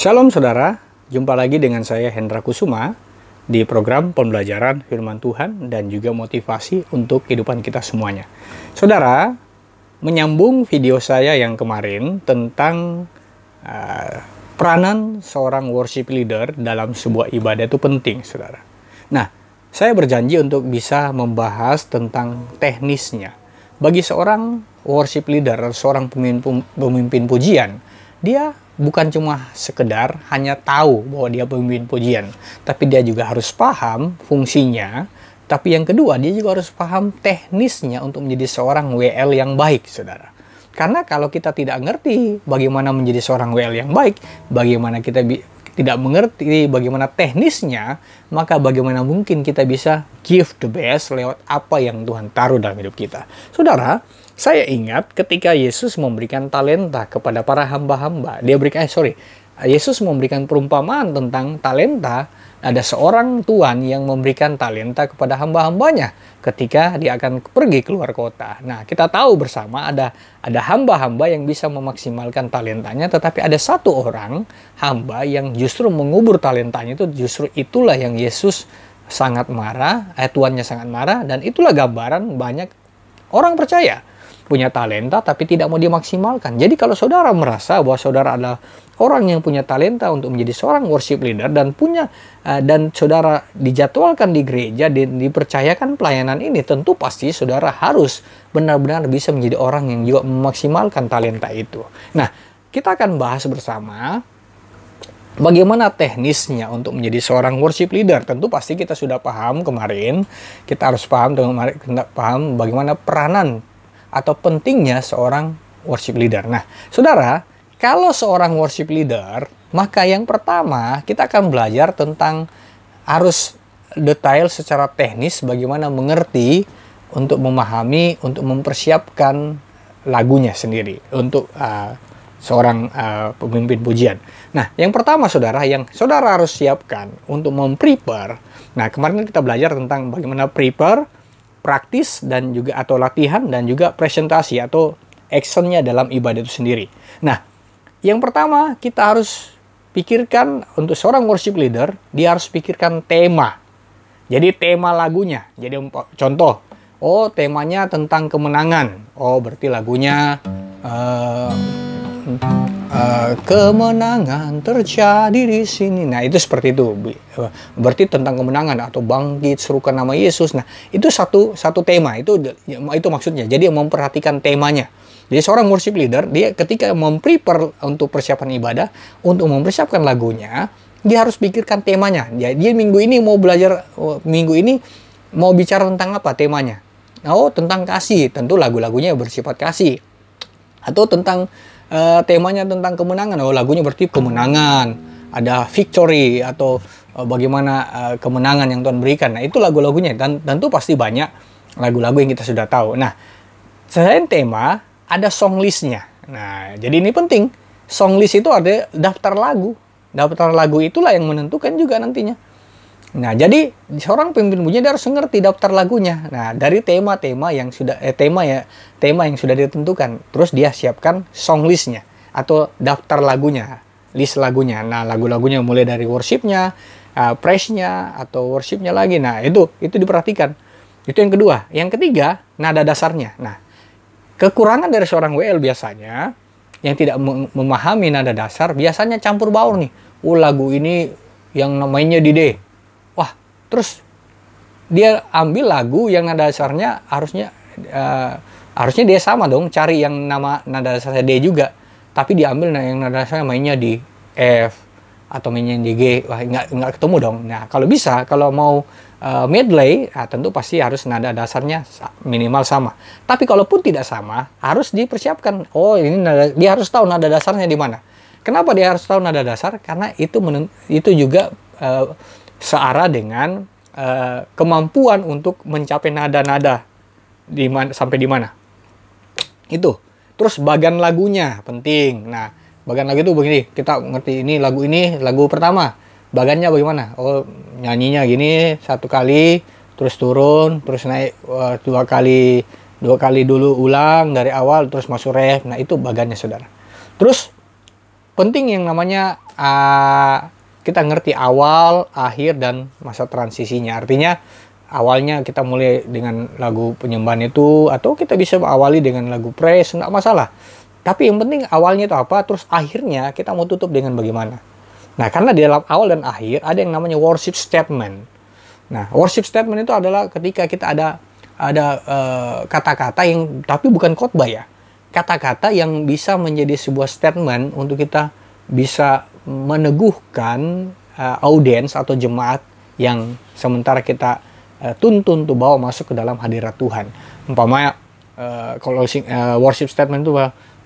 Shalom saudara, jumpa lagi dengan saya Hendra Kusuma di program pembelajaran firman Tuhan dan juga motivasi untuk kehidupan kita semuanya. Saudara, menyambung video saya yang kemarin tentang peranan seorang worship leader dalam sebuah ibadah itu penting, saudara. Nah, saya berjanji untuk bisa membahas tentang teknisnya. Bagi seorang worship leader, seorang pemimpin pujian, dia bukan cuma sekedar hanya tahu bahwa dia pemimpin pujian, tapi dia juga harus paham fungsinya. Tapi yang kedua, dia juga harus paham teknisnya untuk menjadi seorang WL yang baik, saudara. Karena kalau kita tidak ngerti bagaimana menjadi seorang WL yang baik, bagaimana kita tidak mengerti bagaimana teknisnya, maka bagaimana mungkin kita bisa give the best lewat apa yang Tuhan taruh dalam hidup kita. Saudara, saya ingat ketika Yesus memberikan talenta kepada para hamba-hamba. Yesus memberikan perumpamaan tentang talenta. Ada seorang tuan yang memberikan talenta kepada hamba-hambanya ketika dia akan pergi keluar kota. Nah, kita tahu bersama ada hamba-hamba yang bisa memaksimalkan talentanya, tetapi ada satu orang hamba yang justru mengubur talentanya. Justru itulah yang Yesus sangat marah, tuannya sangat marah, dan itulah gambaran banyak orang percaya punya talenta tapi tidak mau dimaksimalkan. Jadi kalau saudara merasa bahwa saudara adalah orang yang punya talenta untuk menjadi seorang worship leader dan saudara dijadwalkan di gereja dan dipercayakan pelayanan ini, tentu pasti saudara harus benar-benar bisa menjadi orang yang juga memaksimalkan talenta itu. Nah, kita akan bahas bersama bagaimana teknisnya untuk menjadi seorang worship leader. Tentu pasti kita sudah paham kemarin. Kita harus paham bagaimana peranan atau pentingnya seorang worship leader. Nah, saudara, kalau seorang worship leader, maka yang pertama kita akan belajar tentang harus detail secara teknis bagaimana mengerti untuk memahami, untuk mempersiapkan lagunya sendiri untuk seorang pemimpin pujian. Nah, yang pertama saudara, yang saudara harus siapkan untuk memprepare. Nah, kemarin kita belajar tentang bagaimana prepare, praktis dan juga atau latihan dan juga presentasi atau actionnya dalam ibadah itu sendiri. Nah, yang pertama kita harus pikirkan untuk seorang worship leader, dia harus pikirkan tema. Jadi tema lagunya. Jadi contoh, temanya tentang kemenangan. Berarti lagunya kemenangan terjadi di sini. Nah, itu seperti itu. Berarti tentang kemenangan atau bangkit serukan nama Yesus. Nah, itu satu tema. Itu maksudnya. Jadi memperhatikan temanya. Jadi seorang worship leader, dia ketika memprepare untuk persiapan ibadah, untuk mempersiapkan lagunya, dia harus pikirkan temanya. Dia minggu ini mau belajar, minggu ini mau bicara tentang apa temanya? Tentang kasih. Tentu lagu-lagunya bersifat kasih. Atau tentang temanya tentang kemenangan. Lagunya berarti kemenangan, ada victory atau bagaimana kemenangan yang Tuhan berikan. Nah, itu lagu-lagunya, dan tentu pasti banyak lagu-lagu yang kita sudah tahu. Nah, selain tema, ada song list-nya. Nah, jadi ini penting. Song list itu ada daftar lagu. Daftar lagu itulah yang menentukan juga nantinya. Nah, jadi seorang pemimpin pujian dia harus mengerti daftar lagunya. Nah, dari tema-tema yang sudah tema yang sudah ditentukan, terus dia siapkan song list-nya atau daftar lagunya, list lagunya. Nah, lagu-lagunya mulai dari worship-nya, praise-nya atau worship-nya lagi. Nah, itu diperhatikan. Itu yang kedua. Yang ketiga, nada dasarnya. Nah, kekurangan dari seorang WL biasanya yang tidak memahami nada dasar biasanya campur baur nih. Lagu ini yang namanya di D. Terus dia ambil lagu yang nada dasarnya harusnya dia sama dong, cari yang nada dasarnya D juga, tapi dia ambil yang nada dasarnya mainnya di F atau mainnya di G. Nggak ketemu dong. Nah, kalau mau medley, tentu pasti harus nada dasarnya minimal sama. Tapi kalaupun tidak sama, harus dipersiapkan. Dia harus tahu nada dasarnya di mana. Kenapa dia harus tahu nada dasar? Karena itu juga searah dengan kemampuan untuk mencapai nada-nada sampai di mana. Itu. Terus bagan lagunya penting. Nah, bagan lagu itu begini, kita ngerti ini lagu pertama. Bagannya bagaimana? Nyanyinya gini, satu kali, terus turun, terus naik dua kali dulu ulang dari awal, terus masuk ref. Nah, itu bagannya saudara. Terus penting yang namanya kita ngerti awal, akhir, dan masa transisinya. Artinya awalnya kita mulai dengan lagu penyembahan itu, atau kita bisa awali dengan lagu praise, nggak masalah. Tapi yang penting awalnya itu apa, terus akhirnya kita mau tutup dengan bagaimana. Nah, karena di dalam awal dan akhir ada yang namanya worship statement. Nah, worship statement itu adalah ketika kita ada kata-kata yang tapi bukan khotbah ya. Kata-kata yang bisa menjadi sebuah statement untuk kita bisa meneguhkan audiens atau jemaat yang sementara kita tuntun untuk bawa masuk ke dalam hadirat Tuhan. Umpamanya kalau worship statement itu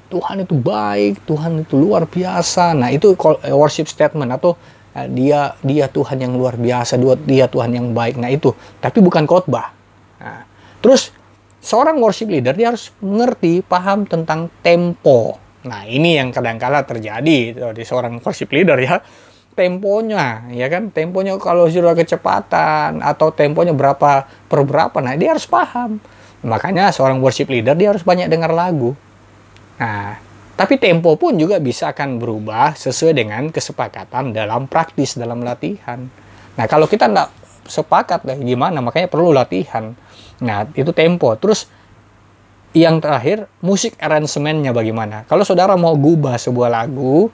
Tuhan itu baik, Tuhan itu luar biasa. Nah, itu worship statement, atau dia Tuhan yang luar biasa, dia Tuhan yang baik. Nah, itu, tapi bukan khotbah. Nah, terus seorang worship leader dia harus mengerti, paham tentang tempo. Nah, ini yang kadang-kala terjadi di seorang worship leader ya. Temponya, ya kan? Temponya kalau sudah kecepatan atau temponya berapa per berapa, nah dia harus paham. Makanya seorang worship leader dia harus banyak dengar lagu. Nah, tapi tempo pun juga bisa akan berubah sesuai dengan kesepakatan dalam praktis, dalam latihan. Nah, kalau kita nggak sepakat, gimana? Makanya perlu latihan. Nah, itu tempo. Terus, yang terakhir, musik aransemennya bagaimana? Kalau saudara mau gubah sebuah lagu,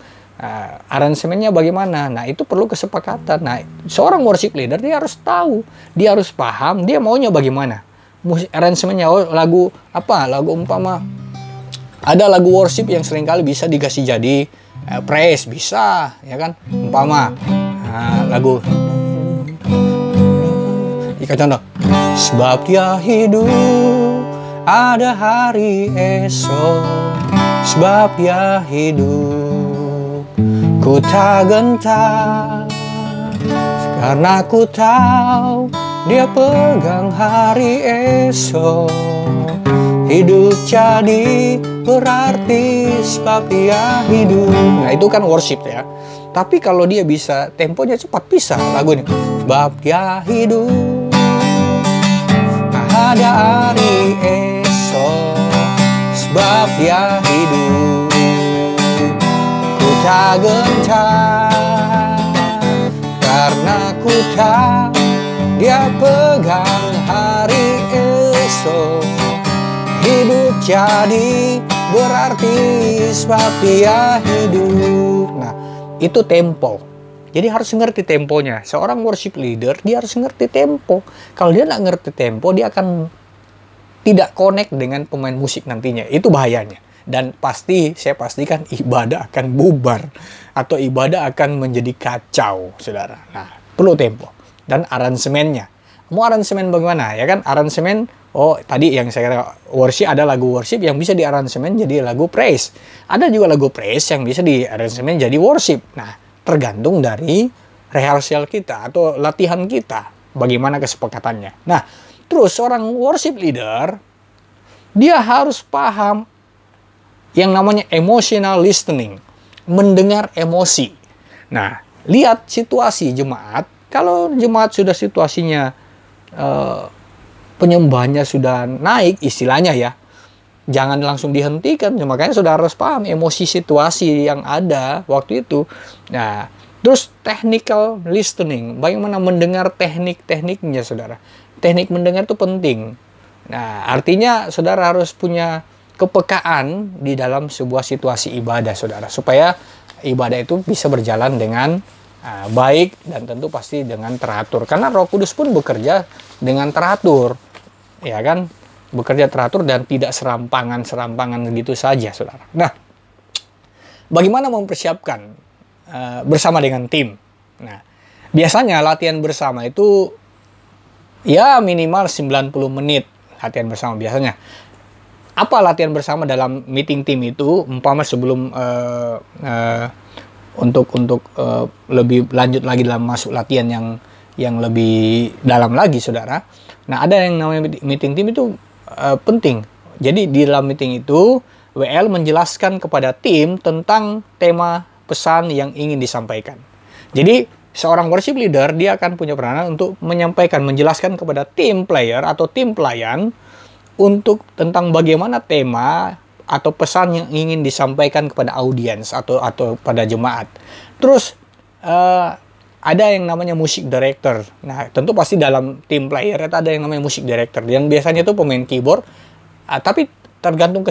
aransemennya bagaimana? Nah, itu perlu kesepakatan. Nah, seorang worship leader, dia harus tahu. Dia harus paham, dia maunya bagaimana. Musik aransemennya, lagu apa? Lagu umpama ada lagu worship yang seringkali bisa dikasih jadi praise, bisa, ya kan? Umpama lagu contoh, sebab dia hidup ada hari esok, sebab dia hidup ku tak gentar, karena ku tahu dia pegang hari esok. Hidup jadi berarti sebab dia hidup. Nah, itu kan worship ya. Tapi kalau dia bisa temponya cepat, bisa lagu ini. Sebab dia hidup ada hari esok, sebab dia hidup ku tak gentar, karena ku tahu dia pegang hari esok. Hidup jadi berarti sebab dia hidup. Nah, itu tempo. Jadi harus ngerti temponya. Seorang worship leader, dia harus ngerti tempo. Kalau dia nggak ngerti tempo, dia akan tidak connect dengan pemain musik nantinya. Itu bahayanya. Dan saya pastikan ibadah akan bubar. Atau ibadah akan menjadi kacau, saudara. Nah, perlu tempo. Dan aransemennya. Mau aransemen bagaimana? Ya kan, aransemen, tadi yang saya kata worship, ada lagu worship yang bisa diaransemen jadi lagu praise. Ada juga lagu praise yang bisa diaransemen jadi worship. Nah, tergantung dari rehearsal kita atau latihan kita, bagaimana kesepakatannya. Nah, terus seorang worship leader, dia harus paham yang namanya emotional listening, mendengar emosi. Nah, lihat situasi jemaat. Kalau jemaat sudah situasinya penyembahannya sudah naik, istilahnya ya, jangan langsung dihentikan. Makanya saudara harus paham emosi situasi yang ada waktu itu. Nah, terus technical listening, bagaimana mendengar teknik-tekniknya, saudara. Teknik mendengar itu penting. Nah, artinya saudara harus punya kepekaan di dalam sebuah situasi ibadah, saudara, supaya ibadah itu bisa berjalan dengan baik dan tentu pasti dengan teratur. Karena Roh Kudus pun bekerja dengan teratur, ya kan? Bekerja teratur dan tidak serampangan gitu saja, saudara. Nah, bagaimana mempersiapkan bersama dengan tim? Nah, biasanya latihan bersama itu ya minimal 90 menit latihan bersama biasanya. Apa latihan bersama dalam meeting tim itu? Umpama sebelum untuk lebih lanjut lagi dalam masuk latihan yang lebih dalam lagi, saudara. Nah, ada yang namanya meeting tim itu penting. Jadi di dalam meeting itu WL menjelaskan kepada tim tentang tema pesan yang ingin disampaikan. Jadi seorang worship leader dia akan punya peranan untuk menyampaikan, menjelaskan kepada tim player atau tim pelayan untuk tentang bagaimana tema atau pesan yang ingin disampaikan kepada audiens atau pada jemaat. Terus ada yang namanya music director. Nah, tentu pasti dalam tim player itu ada yang namanya music director. Yang biasanya itu pemain keyboard, tapi tergantung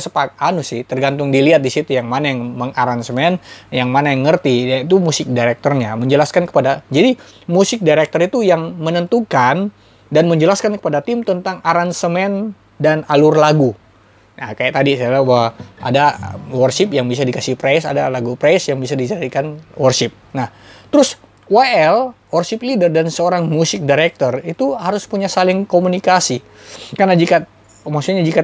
tergantung dilihat di situ yang mana yang mengaransemen, yang mana yang ngerti, yaitu music directornya menjelaskan kepada. Jadi music director itu yang menentukan dan menjelaskan kepada tim tentang aransemen dan alur lagu. Nah, kayak tadi saya bilang bahwa ada worship yang bisa dikasih praise, ada lagu praise yang bisa dijadikan worship. Nah, terus WL, worship leader dan seorang music director itu harus punya saling komunikasi. Karena jika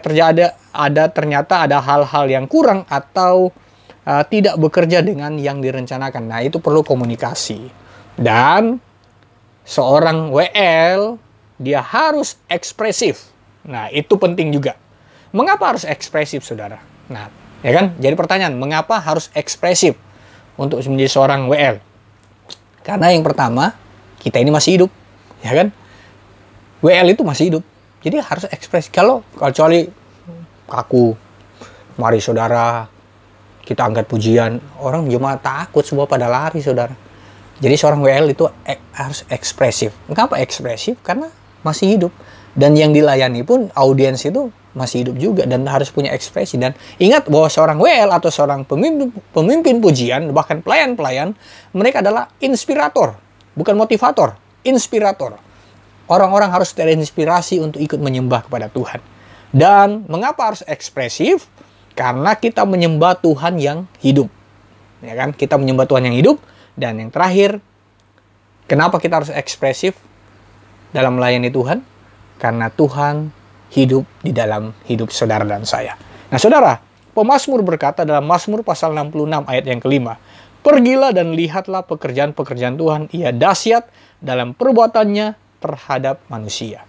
ternyata ada hal-hal yang kurang atau tidak bekerja dengan yang direncanakan. Nah, itu perlu komunikasi. Dan seorang WL dia harus ekspresif. Nah, itu penting juga. Mengapa harus ekspresif, saudara? Nah, ya kan? Jadi pertanyaan, mengapa harus ekspresif untuk menjadi seorang WL? Karena yang pertama, kita ini masih hidup, ya kan? WL itu masih hidup, jadi harus ekspresi. Kecuali kaku, mari saudara, kita angkat pujian, orang cuma takut, semua pada lari, saudara. Jadi seorang WL itu harus ekspresif. Kenapa ekspresif? Karena masih hidup. Dan yang dilayani pun, audiens itu masih hidup juga dan harus punya ekspresi. Dan ingat bahwa seorang WL atau seorang pemimpin pujian, bahkan pelayan-pelayan, mereka adalah inspirator, bukan motivator, inspirator. Orang-orang harus terinspirasi untuk ikut menyembah kepada Tuhan. Dan mengapa harus ekspresif? Karena kita menyembah Tuhan yang hidup. Ya kan? Kita menyembah Tuhan yang hidup. Dan yang terakhir, kenapa kita harus ekspresif dalam melayani Tuhan? Karena Tuhan hidup di dalam hidup saudara dan saya. Nah, saudara, pemazmur berkata dalam Mazmur pasal 66 ayat yang kelima, "Pergilah dan lihatlah pekerjaan-pekerjaan Tuhan, ia dahsyat dalam perbuatannya terhadap manusia."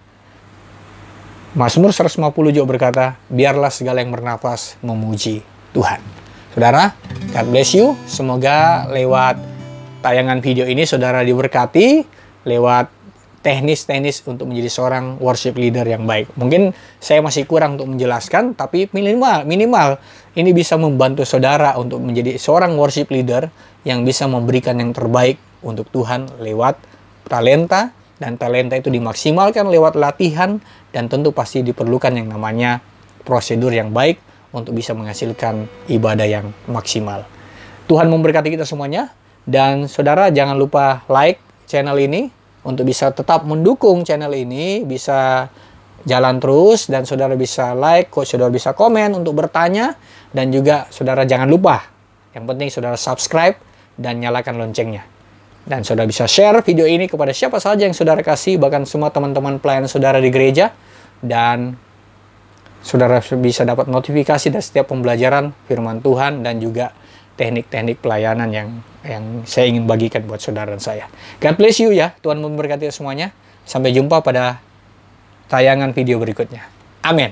Mazmur 150 juga berkata, "Biarlah segala yang bernafas memuji Tuhan." Saudara, God bless you. Semoga lewat tayangan video ini saudara diberkati, lewat teknis untuk menjadi seorang worship leader yang baik. Mungkin saya masih kurang untuk menjelaskan, tapi minimal ini bisa membantu saudara untuk menjadi seorang worship leader yang bisa memberikan yang terbaik untuk Tuhan lewat talenta, dan talenta itu dimaksimalkan lewat latihan, dan tentu pasti diperlukan yang namanya prosedur yang baik untuk bisa menghasilkan ibadah yang maksimal. Tuhan memberkati kita semuanya, dan saudara jangan lupa like channel ini untuk bisa tetap mendukung channel ini, bisa jalan terus, dan saudara bisa like, saudara bisa komen untuk bertanya, dan juga saudara jangan lupa, yang penting saudara subscribe dan nyalakan loncengnya. Dan saudara bisa share video ini kepada siapa saja yang saudara kasih, bahkan semua teman-teman pelayan saudara di gereja, dan saudara bisa dapat notifikasi dari setiap pembelajaran firman Tuhan dan juga teknik-teknik pelayanan yang saya ingin bagikan buat saudara dan saya. God bless you ya. Tuhan memberkati semuanya. Sampai jumpa pada tayangan video berikutnya. Amin.